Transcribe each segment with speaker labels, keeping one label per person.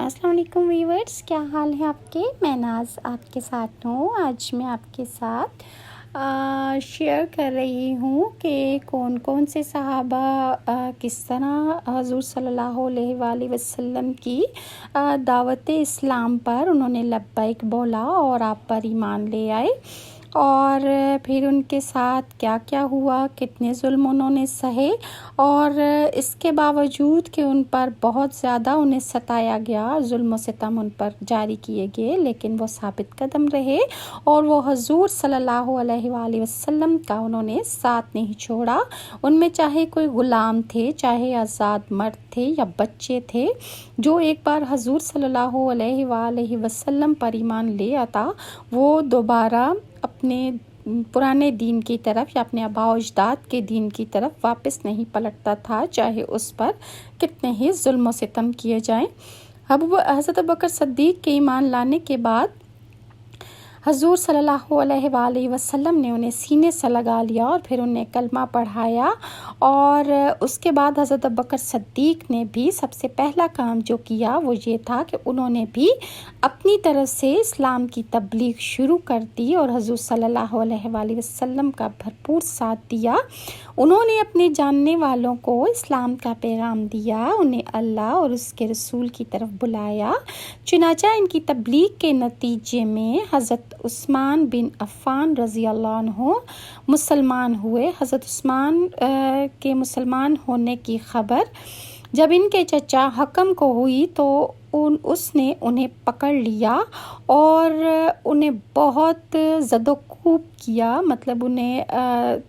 Speaker 1: السلام علیکم ویورز، کیا حال ہے آپ کے؟ میں ناز آپ کے ساتھ ہوں۔ آج میں آپ کے ساتھ شیئر کر رہی ہوں کہ کون کون سے صحابہ کس طرح حضور صلی اللہ علیہ وآلہ وسلم کی دعوت اسلام پر انہوں نے لبیک بولا اور آپ پر ایمان لے آئے، اور پھر ان کے ساتھ کیا کیا ہوا، کتنے ظلم انہوں نے سہے، اور اس کے باوجود کہ ان پر بہت زیادہ انہیں ستایا گیا، ظلم و ستم ان پر جاری کیے گئے، لیکن وہ ثابت قدم رہے اور وہ حضور صلی اللہ علیہ وآلہ وسلم کا انہوں نے ساتھ نہیں چھوڑا۔ ان میں چاہے کوئی غلام تھے، چاہے آزاد مرد تھے یا بچے تھے، جو ایک بار حضور صلی اللہ علیہ وآلہ وسلم پر ایمان لے آتا، وہ دوبارہ اپنے پرانے دین کی طرف یا اپنے آباء و اجداد کے دین کی طرف واپس نہیں پلٹتا تھا، چاہے اس پر کتنے ہی ظلم و ستم کیے جائیں۔ حضرت ابوبکر صدیق کے ایمان لانے کے بعد حضور صلی اللہ علیہ وآلہ وسلم نے انہیں سینے سے لگا لیا اور پھر انہیں کلمہ پڑھایا، اور اس کے بعد حضرت ابوبکر صدیق نے بھی سب سے پہلا کام جو کیا وہ یہ تھا کہ انہوں نے بھی اپنی طرف سے اسلام کی تبلیغ شروع کر دی اور حضور صلی اللہ علیہ وآلہ وسلم کا بھرپور ساتھ دیا۔ انہوں نے اپنے جاننے والوں کو اسلام کا پیغام دیا، انہیں اللہ اور اس کے رسول کی طرف بلایا۔ چنانچہ ان کی تبلیغ کے نتیجے میں حضرت عثمان بن عفان رضی اللہ عنہ مسلمان ہوئے۔ حضرت عثمان کے مسلمان ہونے کی خبر جب ان کے چچا حکم کو ہوئی تو اس نے انہیں پکڑ لیا اور انہیں بہت زد و کوب کیا، مطلب انہیں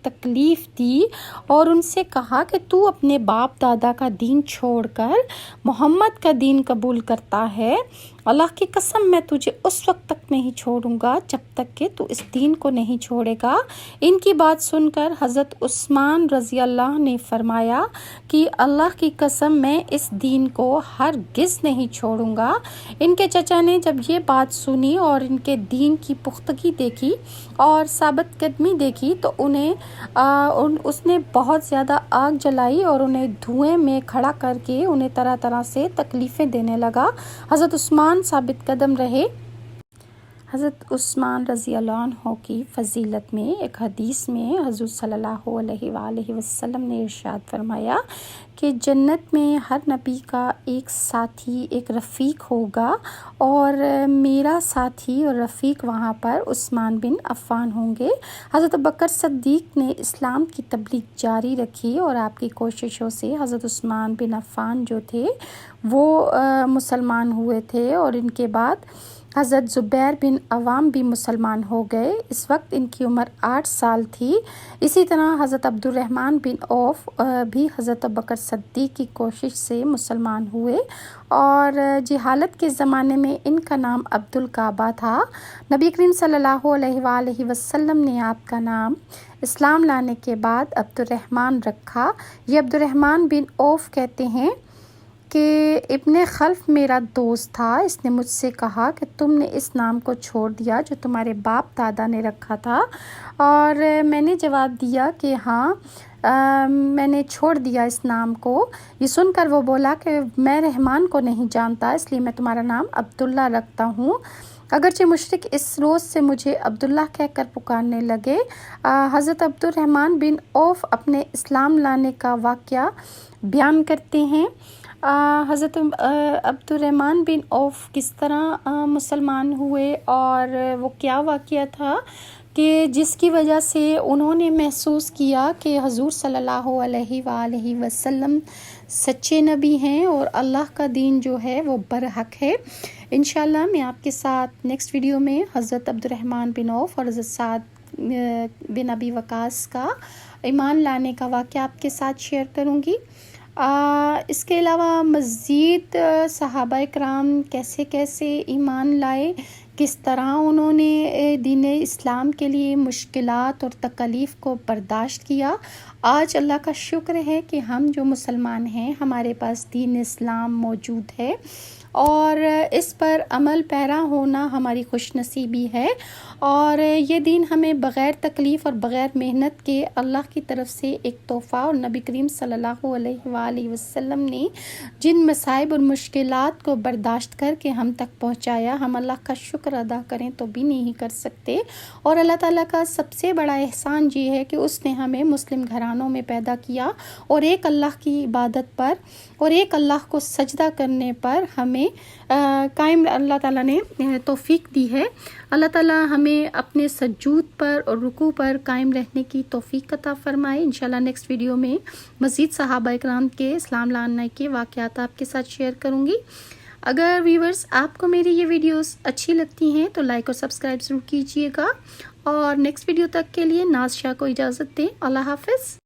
Speaker 1: تکلیف دی اور ان سے کہا کہ تو اپنے باپ دادا کا دین چھوڑ کر محمد کا دین قبول کرتا ہے، اللہ کی قسم میں تجھے اس وقت تک نہیں چھوڑوں گا جب تک کہ تو اس دین کو نہیں چھوڑے گا۔ ان کی بات سن کر حضرت عثمان رضی اللہ نے فرمایا کہ اللہ کی قسم میں اس دین کو ہرگز نہیں چھوڑوں گا۔ ان کے چچا نے جب یہ بات سنی اور ان کے دین کی پختگی دیکھی اور ثابت قدمی دیکھی تو اس نے بہت زیادہ آگ جلائی اور انہیں دھوئیں میں کھڑا کر کے انہیں طرح طرح سے تکلیفیں دینے لگا۔ حضرت عثمان ثابت قدم رہے۔ حضرت عثمان رضی اللہ عنہ کی فضیلت میں ایک حدیث میں حضور صلی اللہ علیہ وآلہ وسلم نے ارشاد فرمایا کہ جنت میں ہر نبی کا ایک ساتھی، ایک رفیق ہوگا، اور میرا ساتھی اور رفیق وہاں پر عثمان بن عفان ہوں گے۔ حضرت ابوبکر صدیق نے اسلام کی تبلیغ جاری رکھی اور آپ کی کوششوں سے حضرت عثمان بن عفان جو تھے وہ مسلمان ہوئے تھے، اور ان کے بعد حضرت زبیر بن عوام بھی مسلمان ہو گئے۔ اس وقت ان کی عمر 8 سال تھی۔ اسی طرح حضرت عبد الرحمن بن عوف بھی حضرت ابوبکر صدیق کی کوشش سے مسلمان ہوئے، اور جہالت کے زمانے میں ان کا نام عبد الکعبہ تھا۔ نبی کریم صلی اللہ علیہ وآلہ وسلم نے آپ کا نام اسلام لانے کے بعد عبد الرحمن رکھا۔ یہ عبد الرحمن بن عوف کہتے ہیں کہ ابن خلف میرا دوست تھا، اس نے مجھ سے کہا کہ تم نے اس نام کو چھوڑ دیا جو تمہارے باپ دادا نے رکھا تھا، اور میں نے جواب دیا کہ ہاں، میں نے چھوڑ دیا اس نام کو۔ یہ سن کر وہ بولا کہ میں رحمان کو نہیں جانتا، اس لیے میں تمہارا نام عبداللہ رکھتا ہوں۔ اگرچہ مشرک اس روز سے مجھے عبداللہ کہہ کر پکارنے لگے۔ حضرت عبد الرحمن بن عوف اپنے اسلام لانے کا واقعہ بیان کرتے ہیں۔ حضرت عبد الرحمن بن عوف کس طرح مسلمان ہوئے اور وہ کیا واقعہ تھا کہ جس کی وجہ سے انہوں نے محسوس کیا کہ حضور صلی اللہ علیہ وآلہ وسلم سچے نبی ہیں اور اللہ کا دین جو ہے وہ برحق ہے۔ انشاءاللہ میں آپ کے ساتھ نیکسٹ ویڈیو میں حضرت عبد الرحمن بن عوف اور حضرت سعد بن ابی وقاص کا ایمان لانے کا واقعہ آپ کے ساتھ شیئر کروں گی۔ اس کے علاوہ مزید صحابہ کرام کیسے کیسے ایمان لائے، کس طرح انہوں نے دین اسلام کے لیے مشکلات اور تکالیف کو برداشت کیا۔ آج اللہ کا شکر ہے کہ ہم جو مسلمان ہیں ہمارے پاس دین اسلام موجود ہے، اور اس پر عمل پیرا ہونا ہماری خوش نصیبی ہے، اور یہ دین ہمیں بغیر تکلیف اور بغیر محنت کے اللہ کی طرف سے ایک تحفہ، اور نبی کریم صلی اللہ علیہ وآلہ وسلم نے جن مصائب اور مشکلات کو برداشت کر کے ہم تک پہنچایا، ہم اللہ کا شکر ادا کریں تو بھی نہیں کر سکتے۔ اور اللہ تعالیٰ کا سب سے بڑا احسان یہ ہے کہ اس نے ہمیں مسلم گھرانوں میں پیدا کیا، اور ایک اللہ کی عبادت پر اور ایک اللہ کو سجدہ کرنے پر ہمیں قائم اللہ تعالیٰ نے توفیق دی ہے۔ اللہ تعالیٰ ہمیں اپنے سجود پر اور رکوع پر قائم رہنے کی توفیق عطا فرمائے۔ انشاءاللہ نیکسٹ ویڈیو میں مزید صحابہ اکرام کے اسلام لانے کے واقعات آپ کے ساتھ شیئر کروں گی۔ اگر ویورز آپ کو میری یہ ویڈیوز اچھی لگتی ہیں تو لائک اور سبسکرائب ضرور کیجیے گا، اور نیکسٹ ویڈیو تک کے لیے ناز شاہ کو اجازت دیں۔ اللہ حافظ۔